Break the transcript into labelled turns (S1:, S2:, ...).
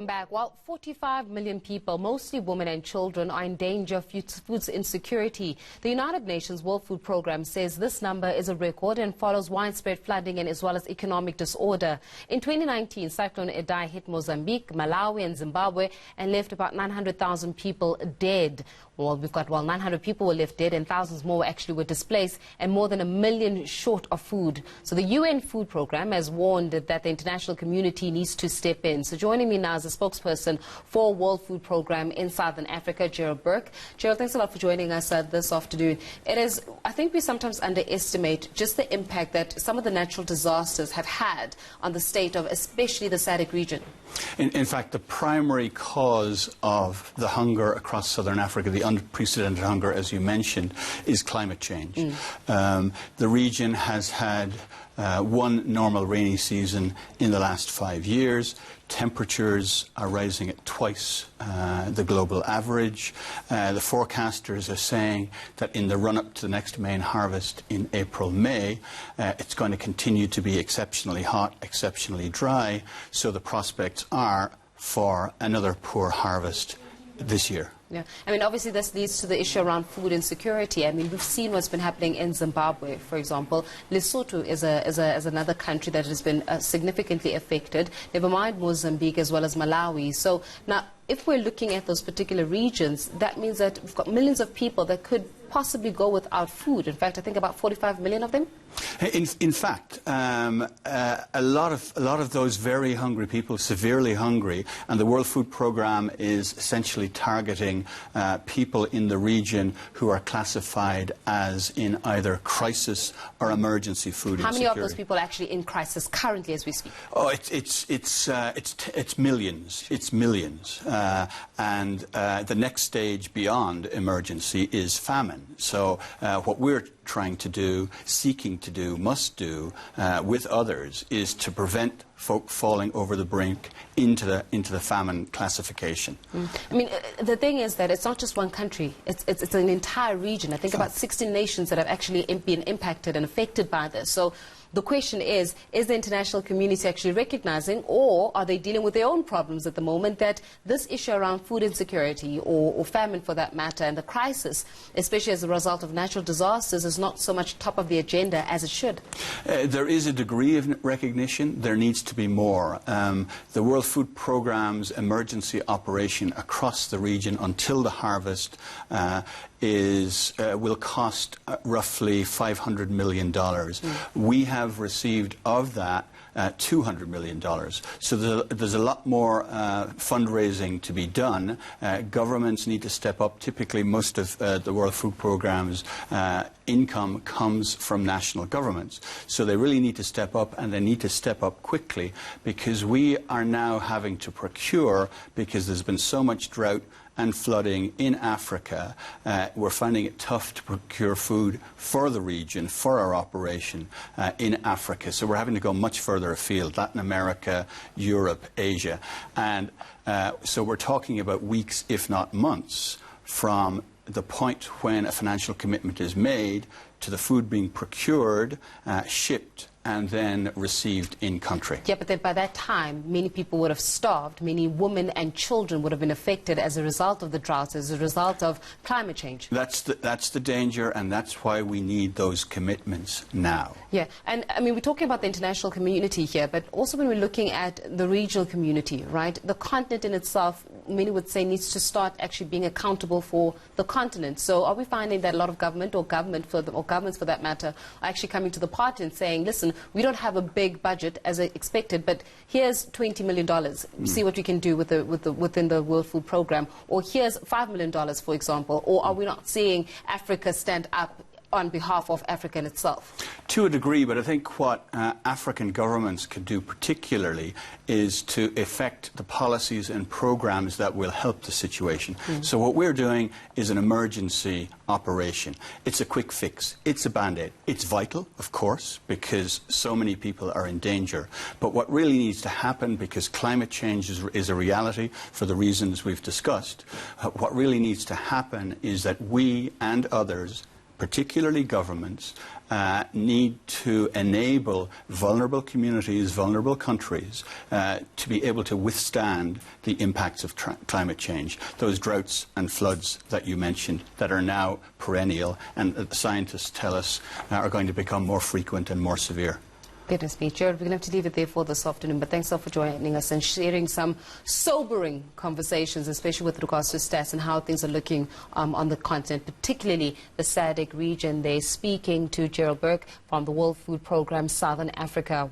S1: Back. Well, 45 million people, mostly women and children, are in danger of food insecurity. The United Nations World Food Programme says this number is a record and follows widespread flooding and as well as economic disorder. In 2019, Cyclone Idai hit Mozambique, Malawi and Zimbabwe and left about 900,000 people dead. Well, 900 people were left dead and thousands more actually were displaced and more than 1 million short of food. So the UN Food Programme has warned that the international community needs to step in. So joining me now is the spokesperson for World Food Programme in Southern Africa, Gerald Burke. Gerald, thanks a lot for joining us this afternoon. I think we sometimes underestimate just the impact that some of the natural disasters have had on the state of especially the SADC region.
S2: In fact, the primary cause of the hunger across southern Africa, the unprecedented hunger, as you mentioned, is climate change. The region has had one normal rainy season in the last 5 years. Temperatures are rising at twice the global average. The forecasters are saying that in the run-up to the next main harvest in April-May, it's going to continue to be exceptionally hot, exceptionally dry, so the prospects are for another poor harvest this year.
S1: Yeah, I mean, obviously this leads to the issue around food insecurity. I mean, we've seen what's been happening in Zimbabwe, for example. Lesotho is another country that has been significantly affected. Never mind Mozambique as well as Malawi. So now, if we're looking at those particular regions, that means that we've got millions of people that could possibly go without food. In fact, I think about 45 million of them.
S2: In fact, a lot of those very hungry people, severely hungry, and the World Food Programme is essentially targeting people in the region who are classified as in either crisis or emergency food insecurity.
S1: How many of those people are actually in crisis currently as we speak?
S2: Oh, it's millions. It's millions. And the next stage beyond emergency is famine. So what we're trying to do, seeking to do, must do with others is to prevent folk falling over the brink into the famine classification.
S1: I mean, the thing is that it's not just one country, it's an entire region. I think about 16 nations that have actually been impacted and affected by this. So the question is the international community actually recognizing, or are they dealing with their own problems at the moment, that this issue around food insecurity or famine for that matter, and the crisis, especially as a result of natural disasters, is not so much top of the agenda as it should?
S2: There is a degree of recognition. There needs to be more. The World Food Programme's emergency operation across the region until the harvest will cost roughly $500 million. We have received of that $200 million. So there's a lot more fundraising to be done. Governments need to step up. Typically, most of the World Food Programme's income comes from national governments. So they really need to step up, and they need to step up quickly, because we are now having to procure, because there's been so much drought and flooding in Africa. We're finding it tough to procure food for the region, for our operation in Africa. So we're having to go much further afield, Latin America, Europe, Asia. And so we're talking about weeks, if not months, from the point when a financial commitment is made to the food being procured, shipped, and then received in country.
S1: Yeah, but then by that time, many people would have starved. Many women and children would have been affected as a result of the droughts, as a result of climate change.
S2: That's the danger, and that's why we need those commitments now.
S1: Yeah, and I mean, we're talking about the international community here, but also when we're looking at the regional community, right? The continent in itself, many would say, needs to start actually being accountable for the continent. So are we finding that a lot of governments for that matter are actually coming to the party and saying, listen, we don't have a big budget as expected, but here's $20 million. See what we can do within the World Food Programme. Or here's $5 million, for example. Or are we not seeing Africa stand up on behalf of Africa in itself?
S2: To a degree, but I think what African governments can do particularly is to effect the policies and programs that will help the situation. So what we're doing is an emergency operation. It's a quick fix. It's a Band-Aid. It's vital, of course, because so many people are in danger. But what really needs to happen, because climate change is a reality for the reasons we've discussed, what really needs to happen is that we and others particularly governments, need to enable vulnerable communities, vulnerable countries, to be able to withstand the impacts of climate change. Those droughts and floods that you mentioned that are now perennial and that the scientists tell us are going to become more frequent and more severe.
S1: Goodness me, Gerald, we're going to have to leave it there for this afternoon, but thanks a lot for joining us and sharing some sobering conversations, especially with regards to stats and how things are looking on the continent, particularly the SADC region. They're speaking to Gerald Burke from the World Food Programme, Southern Africa.